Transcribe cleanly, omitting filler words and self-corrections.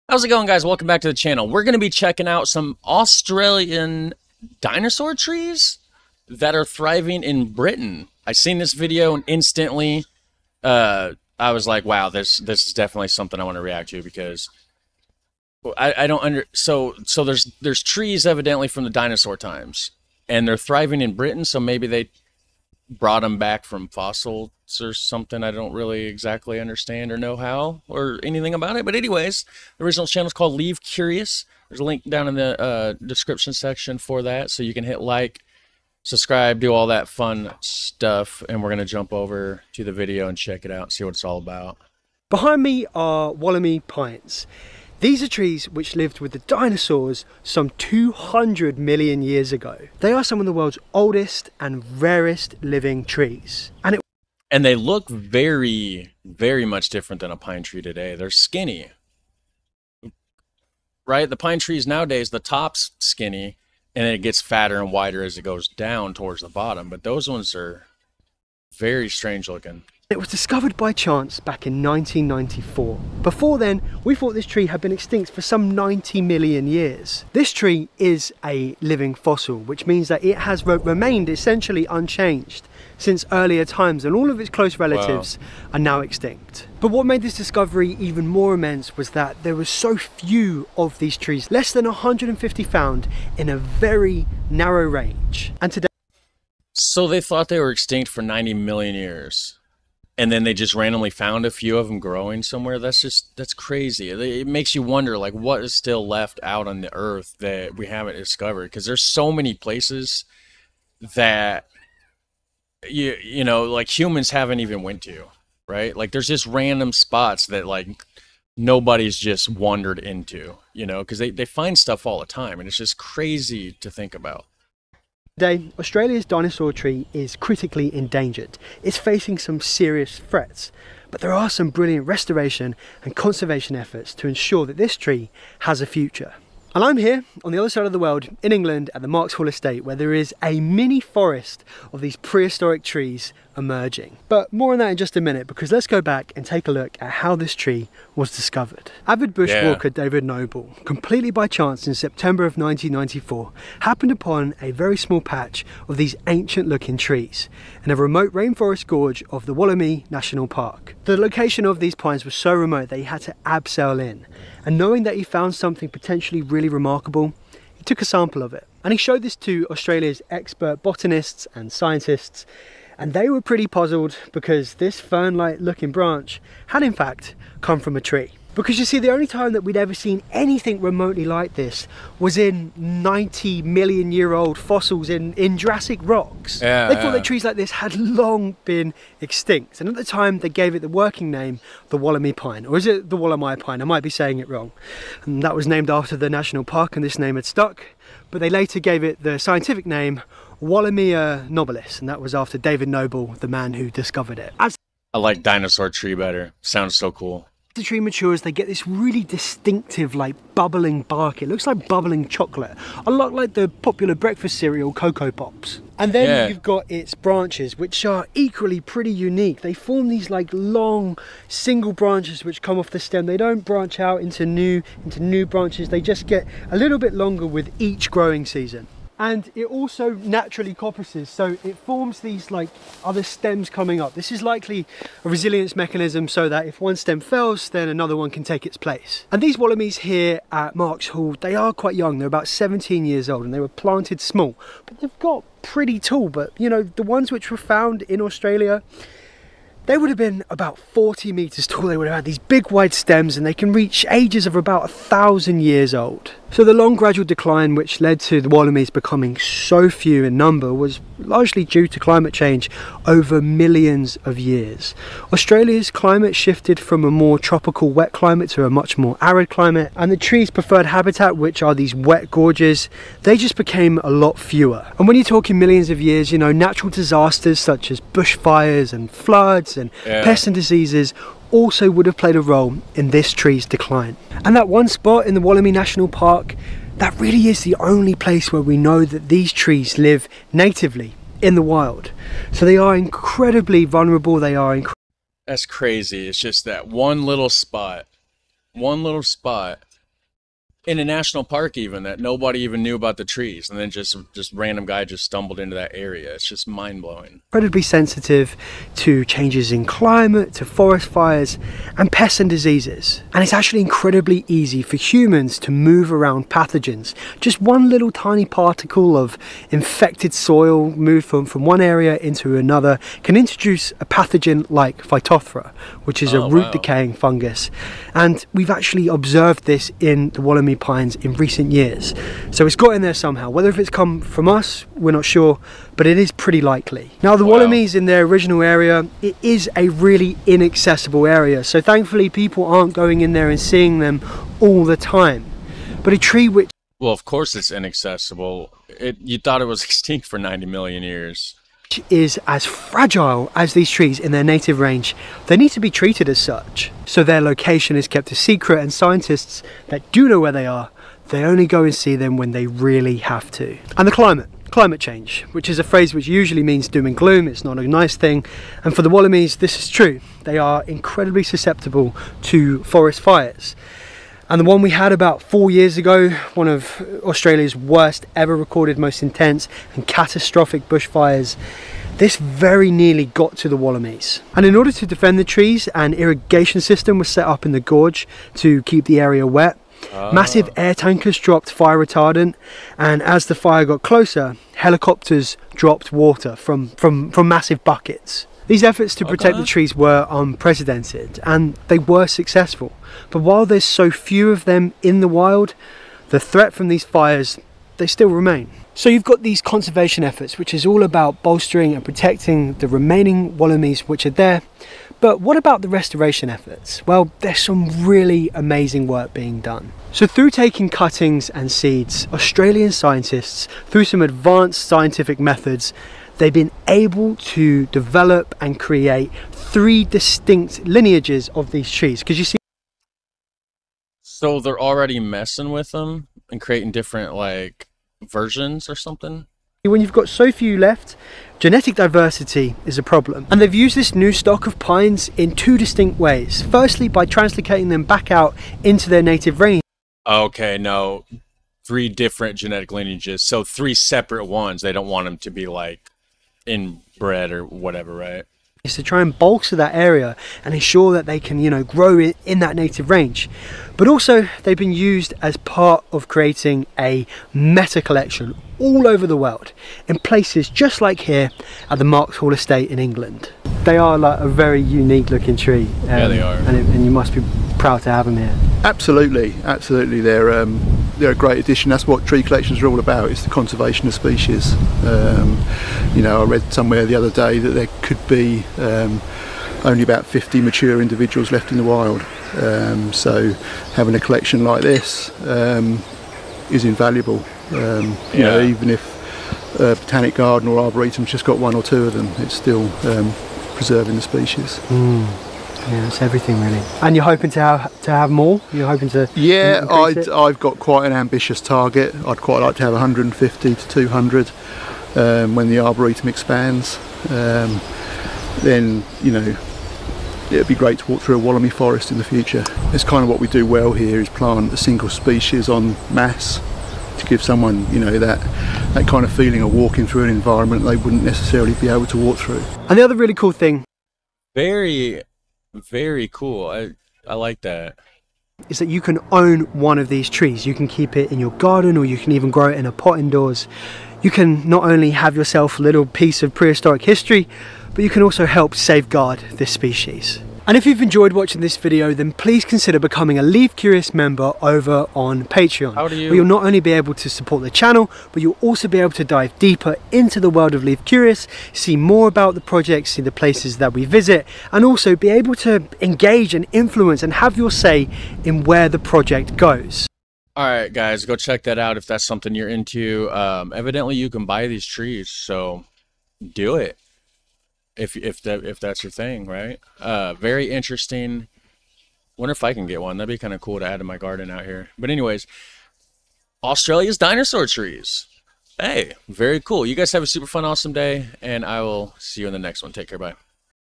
How's it going, guys? Welcome back to the channel. We're going to be checking out some Australian dinosaur trees that are thriving in Britain. I seen this video and instantly I was like, wow, this is definitely something I want to react to, because I don't so there's trees evidently from the dinosaur times, and they're thriving in Britain, so maybe they brought them back from fossils or something. I don't really exactly understand or know how or anything about it. But anyways, the original channel is called Leave Curious. There's a link down in the description section for that, so you can hit like, subscribe, do all that fun stuff, and we're going to jump over to the video and check it out and see what it's all about. Behind me are wallemi pines. These are trees which lived with the dinosaurs some 200 million years ago. They are some of the world's oldest and rarest living trees. And they look very, very much different than a pine tree today. They're skinny, right? The pine trees nowadays, the top's skinny, and then it gets fatter and wider as it goes down towards the bottom. But those ones are very strange looking. It was discovered by chance back in 1994. Before then, we thought this tree had been extinct for some 90 million years. This tree is a living fossil, which means that it has remained essentially unchanged since earlier times, and all of its close relatives are now extinct. But what made this discovery even more immense was that there were so few of these trees, less than 150 found in a very narrow range. And today, so they thought they were extinct for 90 million years. And then they just randomly found a few of them growing somewhere. That's crazy. It makes you wonder, like, what is still left out on the earth that we haven't discovered? Because there's so many places that, you know, like humans haven't even went to, right? Like, there's just random spots that, like, nobody's just wandered into, you know, because they find stuff all the time. And it's just crazy to think about. today, Australia's dinosaur tree is critically endangered. It's facing some serious threats, but there are some brilliant restoration and conservation efforts to ensure that this tree has a future. And I'm here on the other side of the world in England at the Marks Hall estate, where there is a mini forest of these prehistoric trees emerging. But more on that in just a minute, because let's go back and take a look at how this tree was discovered. Avid bushwalker David Noble, completely by chance in September of 1994, happened upon a very small patch of these ancient looking trees in a remote rainforest gorge of the Wallemi National Park. The location of these pines was so remote that he had to abseil in, and knowing that he found something potentially really remarkable, he took a sample of it. And he showed this to Australia's expert botanists and scientists, and they were pretty puzzled because this fern-like looking branch had in fact come from a tree. Because you see, the only time that we'd ever seen anything remotely like this was in 90 million year old fossils in Jurassic rocks. They thought that trees like this had long been extinct, and at the time they gave it the working name, the wallemi pine. Or is it the wallemi pine? I might be saying it wrong. And that was named after the national park, and this name had stuck. But they later gave it the scientific name Wallemi nobilis, and that was after David Noble, the man who discovered it. I like dinosaur tree better. Sounds so cool. The tree matures, they get this really distinctive, like, bubbling bark. It looks like bubbling chocolate, a lot like the popular breakfast cereal Cocoa Pops. And then you've got its branches, which are equally pretty unique. They form these like long single branches which come off the stem. They don't branch out into new branches. They just get a little bit longer with each growing season. And it also naturally coppices, so it forms these like other stems coming up. This is likely a resilience mechanism, so that if one stem fails, then another one can take its place. And these wallamies here at Marks Hall, they are quite young. They're about 17 years old, and they were planted small, but they've got pretty tall. But you know, the ones which were found in Australia, they would have been about 40 meters tall. They would have had these big wide stems, and they can reach ages of about 1,000 years old. So the long gradual decline which led to the wallamies becoming so few in number was largely due to climate change over millions of years. Australia's climate shifted from a more tropical wet climate to a much more arid climate, and the trees' preferred habitat, which are these wet gorges, they just became a lot fewer. And when you're talking millions of years, you know, natural disasters such as bushfires and floods and pests and diseases also would have played a role in this tree's decline. And that one spot in the Wallemi National Park, that really is the only place where we know that these trees live natively in the wild. So they are incredibly vulnerable. That's crazy. It's just that one little spot in a national park even, that nobody even knew about the trees, and then just random guy just stumbled into that area. It's just mind-blowing. Incredibly sensitive to changes in climate, to forest fires and pests and diseases. And it's actually incredibly easy for humans to move around pathogens. Just one little tiny particle of infected soil moved from one area into another can introduce a pathogen like Phytophthora, which is a root decaying fungus. And we've actually observed this in the wallemi pines in recent years. So it's got in there somehow. Whether if it's come from us, we're not sure, but it is pretty likely. Now the wallamies in their original area, it is a really inaccessible area. So thankfully people aren't going in there and seeing them all the time. But a tree which... Well, of course it's inaccessible. You thought it was extinct for 90 million years. Is as fragile as these trees in their native range. They need to be treated as such. So their location is kept a secret, and scientists that do know where they are, they only go and see them when they really have to. And the climate change, which is a phrase which usually means doom and gloom. It's not a nice thing, and for the wallamies this is true. They are incredibly susceptible to forest fires. And the one we had about 4 years ago, one of Australia's worst ever recorded, most intense and catastrophic bushfires, this very nearly got to the wallamies. And in order to defend the trees, an irrigation system was set up in the gorge to keep the area wet. Massive air tankers dropped fire retardant, and as the fire got closer, helicopters dropped water from massive buckets. These efforts to protect the trees were unprecedented, and they were successful. But while there's so few of them in the wild, the threat from these fires, they still remain. So you've got these conservation efforts, which is all about bolstering and protecting the remaining wallamies which are there. But what about the restoration efforts? Well, there's some really amazing work being done. So through taking cuttings and seeds, Australian scientists, through some advanced scientific methods, they've been able to develop and create 3 distinct lineages of these trees. Because you see... So they're already messing with them and creating different like versions or something? When you've got so few left, genetic diversity is a problem. And they've used this new stock of pines in 2 distinct ways. Firstly, by translocating them back out into their native range. Okay, no. 3 different genetic lineages. So 3 separate ones. They don't want them to be like inbred or whatever, right? Is to try and bolster that area and ensure that they can, you know, grow in that native range. But also they've been used as part of creating a meta collection all over the world in places just like here at the Marks Hall Estate in England. They are like a very unique looking tree. Yeah, they are. And you must be proud to have them here. Absolutely, absolutely. They're a great addition. That's what tree collections are all about. It's the conservation of species. You know, I read somewhere the other day that there could be only about 50 mature individuals left in the wild. So having a collection like this is invaluable. You know, even if a botanic garden or arboretum's just got 1 or 2 of them, it's still preserving the species. Yeah, it's everything really. And you're hoping to have more? You're hoping to... Yeah, I've got quite an ambitious target. I'd quite like to have 150 to 200 when the arboretum expands. Then, you know, it'd be great to walk through a wallemi forest in the future. It's kind of what we do well here, is plant a single species en masse to give someone, you know, that kind of feeling of walking through an environment they wouldn't necessarily be able to walk through. And the other really cool thing... Very cool. I like that. Is that you can own one of these trees. You can keep it in your garden, or you can even grow it in a pot indoors. You can not only have yourself a little piece of prehistoric history, but you can also help safeguard this species. And if you've enjoyed watching this video, then please consider becoming a Leaf Curious member over on Patreon. How do you... Where you'll not only be able to support the channel, but you'll also be able to dive deeper into the world of Leaf Curious, see more about the projects, see the places that we visit, and also be able to engage and influence and have your say in where the project goes. Alright guys, go check that out if that's something you're into. Evidently you can buy these trees, so do it. If that's your thing, right? Very interesting. Wonder if I can get one. That'd be kind of cool to add to my garden out here. But anyways, Australia's dinosaur trees. Hey, very cool. You guys have a super fun, awesome day, and I will see you in the next one. Take care. Bye.